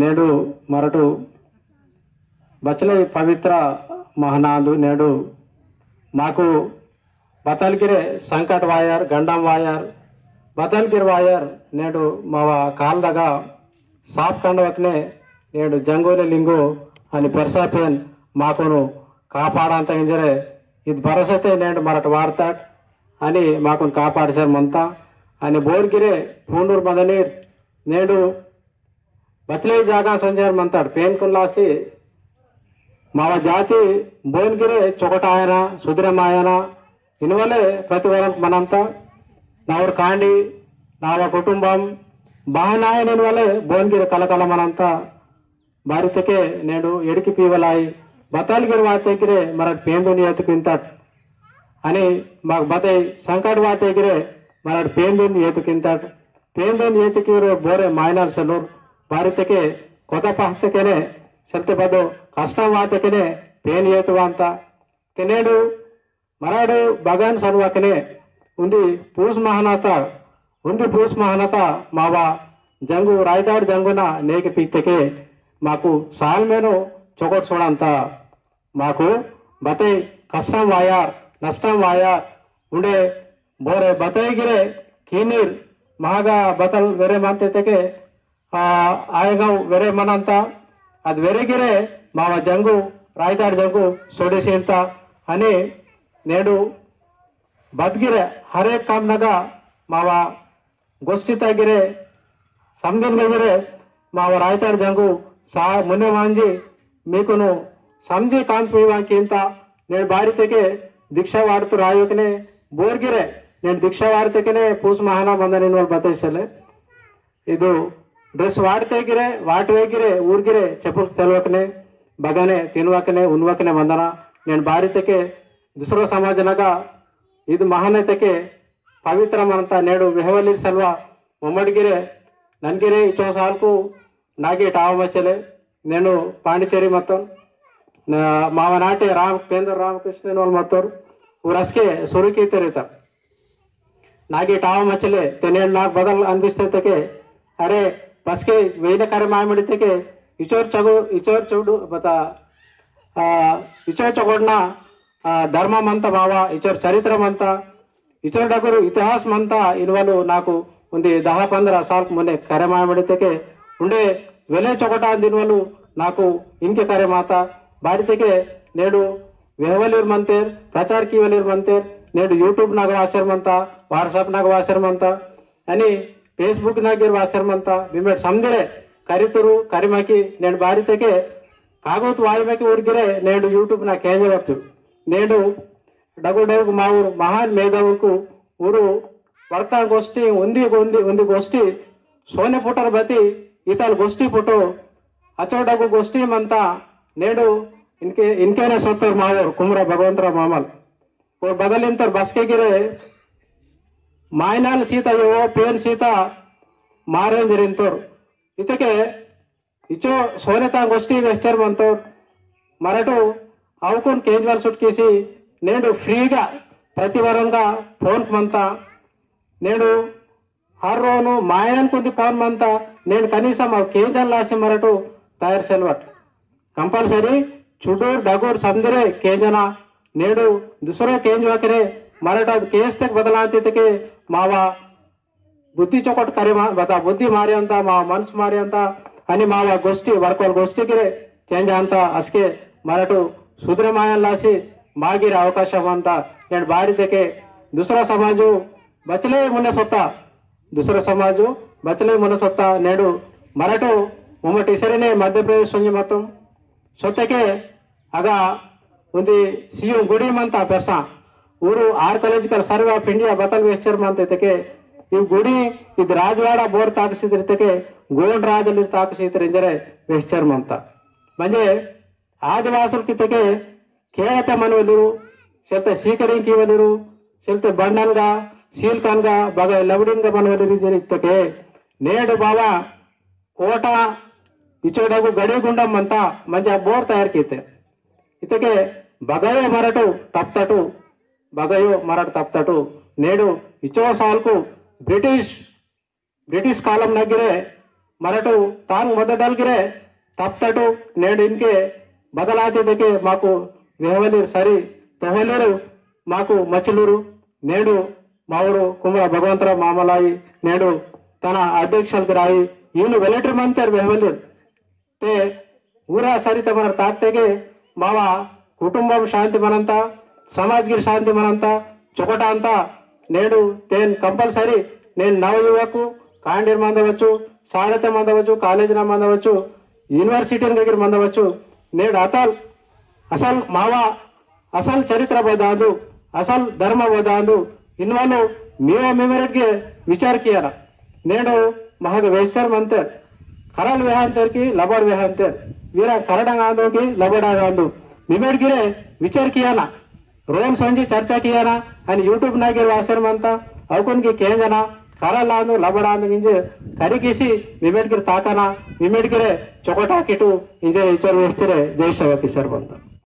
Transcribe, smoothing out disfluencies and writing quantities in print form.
నేడు మరటు బచ్చలై పవిత్ర మహనాదు నేడు మాకు బతల్గిరే సంకట్ వాయర్ గండం వాయర్ బతల్గిర్ వాయర్ నేడు మా కాల్దగ సాప్ కండవకనే నేడు జంగోలి లింగు అని పెర్సాపేన్ మాకును కాపాడంత ఇంజరే ఇది భరోసతే నేడు మరట వాడతాట్ అని మాకు కాపాడసారు మంతా అని బోర్గిరే పూనూరు మదనీర్ నేడు బచ్చలై జాగా సంచారం మంతాడు పేన్కుల్లాసి మావ జాతి బోన్గిరే చొకటాయన సుదిరమాయన ఇనువలే ప్రతివరం మనంతా నావరు కాండి నావ కుటుంబం బాహనాయన ఇనువలే బోన్గిరి కలకల మనంతా భారతకే నేడు ఎడికి పీవలాయి బతాల్గిరి వాతెగిరే మర పేందుని ఎతుకింతట్ అని మాకు బతై సంకట్ వాతెగిరే మర పేందుని ఎతుకింతట్ పేందుని ఎతుకిరు బోరే మాయనాల్ సెలూర్ భారతకే కొత్త పహతకేనే సెల్తే బదో కష్టం వాతకనే పేన్ ఏతువంత తెనేడు మరాడు బగాన్ సన్వకనే ఉంది పూస్ మహానాత ఉంది పూస్ మహానాత మావా జంగు రాయదాడు జంగున నేకి పీక్తకే మాకు సాల్మేను చొకట్ చూడంత మాకు బతై కష్టం వాయార్ నష్టం వాయార్ ఉండే బోరే బతైగిరే కీనీర్ మహాగా బతల్ వెరే మంతెతకే ఆయగా వెరే మనంత అది వెరగిరే మావ జంగు రాయదాడు జంగు సోడేసేంత అని నేడు బద్గిరే హరేక్ కామ్నగా మావ గోష్ఠి తగ్గిరే సమझे మావ రాయదాడు జంగు సా మున్నే మాంజి మీకును समझी काम पीवांकिंत నేను భారతకే దీక్ష వాడుతూ రాయోకనే బోర్గిరే నేను దీక్ష వాడితేనే పూస్ మహానా మందని వాళ్ళు బతైసలే ಇದು ड्रेस वाड़तेगिरे वाटवेगिरे ऊर्गिरे చెప్పులు తెలవకనే బగనే తినవకనే ఉన్వకనే వందన నేను భారతకే దుసర సమాజనగా ఇది మహానతకే పవిత్రమంత నేడు వెహవలి సల్వా మొమ్మడిగిరే నన్గిరే ఇచో సాల్కు నాగే టావమచలే నేను పాండిచేరి మొత్తం మావ నాటే కేంద్ర రామకృష్ణ వాళ్ళు మొత్తం ఊరస్కే సురుకి తెరేత నాగే టావమచలే తెనేడు నాకు బదల్ అనిపిస్తే అరే बस के वेद कार्य मायमड़ते के इचोर चौडू बता इचोर चौगोडना धर्म मंत बावा इचोर चरित्र मंत इचोर डगुरु इतिहास मंत इनवालू नाकू उंदी 10-15 साल मुन्ने कार्य मायमड़ते के उंडे वेले चौगटा दिनवालू नाकू इनके कार्य माता बारिते के नेडू वेहवलीर मंतेर प्रचार की वलीर मंतेर नेडू यूट्यूब नाग वासर मंत वाट्सअप नाग वासर मंत अनि फेसबुक नागिर वासरमंत बिमेट समझे करीतुरु करीमाकी नेडु बारितेके कागोत वायुमेकी ऊर्गिरे नेडु यूट्यूब ना केंजवत्तु नेडु डगु डगु माऊर महान मेधावुकु ऊरु वर्ता गोष्ठी उंदी गोष्ठी सोने पुटर बती इतल गोष्ठी पुटो अचो डगु गोष्ठी मंता नेडु इनकेने सोत्तर माऊर कुमरा भगवंतरा मामल वो बदलिंतर बसके गिरे मायनाल सीता यो पेन सीता मारें जरिंतोर इतके इचो सोनेता गोष्ठी वेस्टर मंतोर मराठो अवकुन केजरीवाल सुटकेसी नेडु फ्रीगा प्रतिवारंगा फोन मंता नेडु हर रोनु मायन कुंदी फोन मंता नेडु कनीसम केजन लासी मराठो तयार सेलवट कंपल्सरी चुडूर डगूर समझरे केजना नेडु दूसरो केंजवाकरे मराठा केस तक बदलाते के मावा बुद्धि चौकट करे बता बुद्धि मारे अंत मा मनस मारे अंत अनि मावा गोष्ठी वर्कोल गोष्ठी गिरे चेंज अंत अस्के मराठो सुद्रमायन लासी मागिर अवकाश अंत नेडु बारितेके दूसरा समाजु बचले मुन्ने सोत्ता दूसरा समाजु बचले मुन्ने सोत्ता नेडु मराठो मुम्मट इसरेने मध्य प्रदेश संजि मतम सोत्तेके आगा उंदी सीएम गुडी मंता पेरसा ऊरू आर्कोलॉजिकल सर्वे ऑफ इंडिया बतल वेस्टर मंतके ಈ ಗುಡಿ ಇದು ರಾಜವಾಡ ಬೋರ್ ತಾಕಸಿದ್ರತಕ್ಕೆ ಗೋಂಡ್ ರಾಜಲ್ಲಿ ತಾಕಸಿದ್ರಿಂಜರೆ ವೆಸ್ಟರ್ಮ್ ಅಂತ म्हणजे ఆదివాసులకి కేరత మనవలిరు సెల్తే సీకరింకి వలిరు సెల్తే బండన్గా సీల్కన్గా బాగా లవడింగా మనవలిరు జరిగితే నేడు బావా కోట ఇచోడగు గడిగుండం ಅಂತ మంచి ಬೋರ್ తయారుకైతే ఇతకే బగయో మరటు తప్తటు బగయో మరటు తప్తటు నేడు ఇచో సాల్కు ब्रिटिश कालम नगिरे मराठो तांग मदद डालगिरे तब तटो नेड इनके बदलाते देखे माको वेहवली सरी तोहलेरू माको मचलूरू नेडू मावड़ो कुमरा भगवंतराव मामलाई नेडू तन अध्यक्षल राई ఈయన వెలటరీ మంతర్ వెహవలి తే ఊరా సరిత మన తాత్తెಗೆ మావ కుటుంబం శాంతి మనంత సమాజగిరి శాంతి మనంత చొకట అంత నేడు తేన్ కంపల్సరీ నేను నవయువకు కాండీర్ మందవచ్చు సారథ్య మందవచ్చు కాలేజీన మందవచ్చు యూనివర్సిటీ దగ్గర మందవచ్చు నేడు అసలు మావ అసలు చరిత్ర బోధాందు అసలు ధర్మ బోధాందు ఇన్వాళ్ళు మేమెరెడ్ಗೆ ವಿಚಾರ ಕಿಯಾರ నేడు महाग वैसर मंतर खराल वेहांतर की लबड़ वेहांतर वीरा खरडंग आंदो की लबड़ आंदो निमेड गिरे विचार किया ना रोज संजी चर्चा किया ना आणि यूट्यूब ना गिर वासर मंता अवकुन की केंजना खराल आंदो लबड़ आंदो इंजे करी किसी निमेड गिर ताकना निमेड गिरे चोकटा किटू इंजे इचर वेस्तिरे जय सेवा किशोर बंता